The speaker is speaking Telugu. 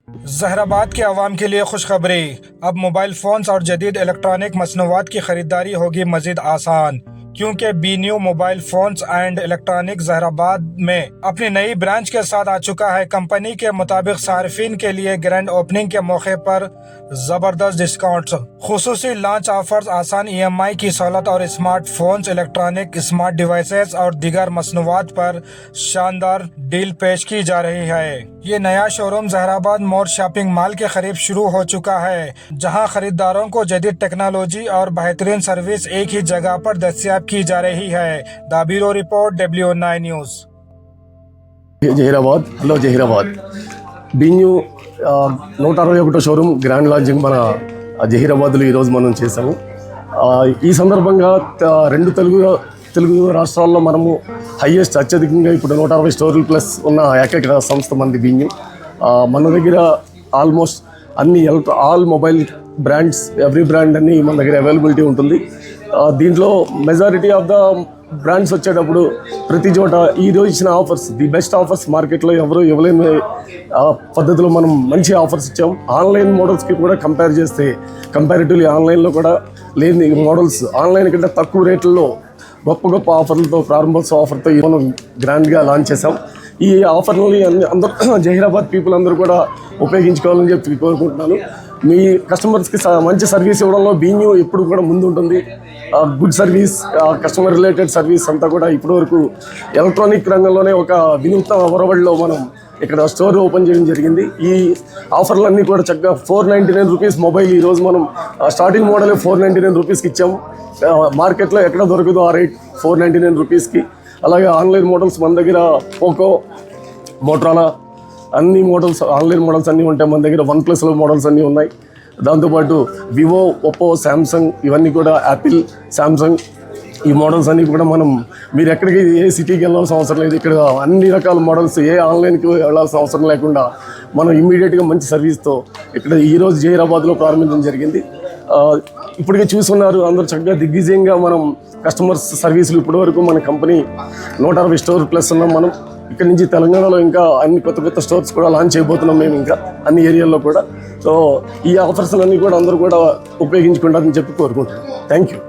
जहराबाद के अवाम के लिए खुशखबरी। अब मोबाइल फोन्स और जदीद इलेक्ट्रॉनिक मसनूआत की खरीदारी होगी मजीद आसान, क्योंकि बी new mobile phones and electronic Zaheerabad में अपनी नई ब्रांच के साथ आ चुका है। कंपनी के मुताबिक सार्फिन के लिए ग्रैंड ओपनिंग के मौके पर जबरदस्त डिस्काउंट्स, खुसूसी लॉन्च ऑफर्स, आसान EMI की सहूलत और स्मार्टफोन्स, इलेक्ट्रॉनिक स्मार्ट डिवाइसेस और दीगर मसनूआत पर शानदार डील पेश की जा रही है। ये नया शोरूम जहराबाद मोर शॉपिंग मॉल के करीब शुरू हो चुका है, जहां खरीदारों को जदीद टेक्नोलॉजी और बेहतरीन सर्विस एक ही जगह पर दस्तयाब की जा रही है। The bureau report, W9 news. Zaheerabad hello Zaheerabad B New 161 showroom grand launching మన జహీరాబాద్లో ఈరోజు మనం చేసాము. ఈ సందర్భంగా రెండు తెలుగు రాష్ట్రాల్లో మనము హైయెస్ట్ అత్యధికంగా ఇప్పుడు 160 స్టోర్లు ప్లస్ ఉన్న ఏకైక సంస్థ మనది బీన్యూ. మన దగ్గర ఆల్మోస్ట్ అన్ని all mobile brands, every brand అన్ని మన దగ్గర అవైలబిలిటీ ఉంటుంది. దీంట్లో మెజారిటీ ఆఫ్ ద బ్రాండ్స్ వచ్చేటప్పుడు ప్రతి చోట ఈరోజు ఇచ్చిన ఆఫర్స్ ది బెస్ట్ ఆఫర్స్ మార్కెట్లో ఎవరు ఇవ్వలేని పద్ధతిలో మనం మంచి ఆఫర్స్ ఇచ్చాం. ఆన్లైన్ మోడల్స్కి కూడా కంపేర్ చేస్తే కంపారిటివ్లీ ఆన్లైన్లో కూడా లేని మోడల్స్ ఆన్లైన్ కంటే తక్కువ రేట్లలో గొప్ప ఆఫర్లతో, ప్రారంభోత్సవ ఆఫర్తో మనం గ్రాండ్గా లాంచ్ చేసాం. ఈ ఆఫర్లని అందరూ జహీరాబాద్ పీపుల్ అందరూ కూడా ఉపయోగించుకోవాలని చెప్పి కోరుకుంటున్నాను. మీ కస్టమర్స్కి మంచి సర్వీస్ ఇవ్వడంలో బీన్యూ ఎప్పుడు కూడా ముందు ఉంటుంది. Good service, customer related service అంతా కూడా ఇప్పటివరకు ఎలక్ట్రానిక్ రంగంలోనే ఒక వినూత్న ఒరవడిలో మనం ఇక్కడ స్టోర్ ఓపెన్ చేయడం జరిగింది. ఈ ఆఫర్లన్నీ కూడా చక్కగా 499 రూపీస్ మొబైల్ ఈరోజు మనం స్టార్టింగ్ మోడల్ 499 రూపీస్కి ఇచ్చాము. మార్కెట్లో ఎక్కడ దొరకదు ఆ రేట్ 499 రూపీస్కి. అలాగే ఆన్లైన్ మోడల్స్ మన దగ్గర పోకో, మోటరోలా అన్ని మోడల్స్, ఆన్లైన్ మోడల్స్ అన్నీ ఉంటాయి మన దగ్గర. OnePlusలో మోడల్స్ అన్నీ ఉన్నాయి. దాంతోపాటు వివో, ఒప్పో, శాంసంగ్, ఇవన్నీ కూడా యాపిల్, శాంసంగ్, ఈ మోడల్స్ అన్నీ కూడా మనం మీరు ఎక్కడికి ఏ సిటీకి వెళ్ళాల్సిన అవసరం లేదు. ఇక్కడ అన్ని రకాల మోడల్స్ ఏ ఆన్లైన్కి వెళ్ళాల్సిన అవసరం లేకుండా మనం ఇమ్మీడియట్గా మంచి సర్వీస్తో ఇక్కడ ఈరోజు జహీరాబాద్లో ప్రారంభించడం జరిగింది. ఇప్పటికే చూస్తున్నారు అందరూ చక్కగా దిగ్విజయంగా మనం కస్టమర్స్ సర్వీసులు ఇప్పటివరకు మన కంపెనీ 160 స్టోర్ ప్లస్ ఉన్నాం. మనం ఇక్కడ నుంచి తెలంగాణలో ఇంకా అన్ని కొత్త స్టోర్స్ కూడా లాంచ్ చేయబోతున్నాం మేము ఇంకా అన్ని ఏరియాల్లో కూడా. సో ఈ ఆఫర్స్ అన్నీ కూడా అందరూ కూడా ఉపయోగించుకుంటారని చెప్పి కోరుకుంటున్నాం. Thank you.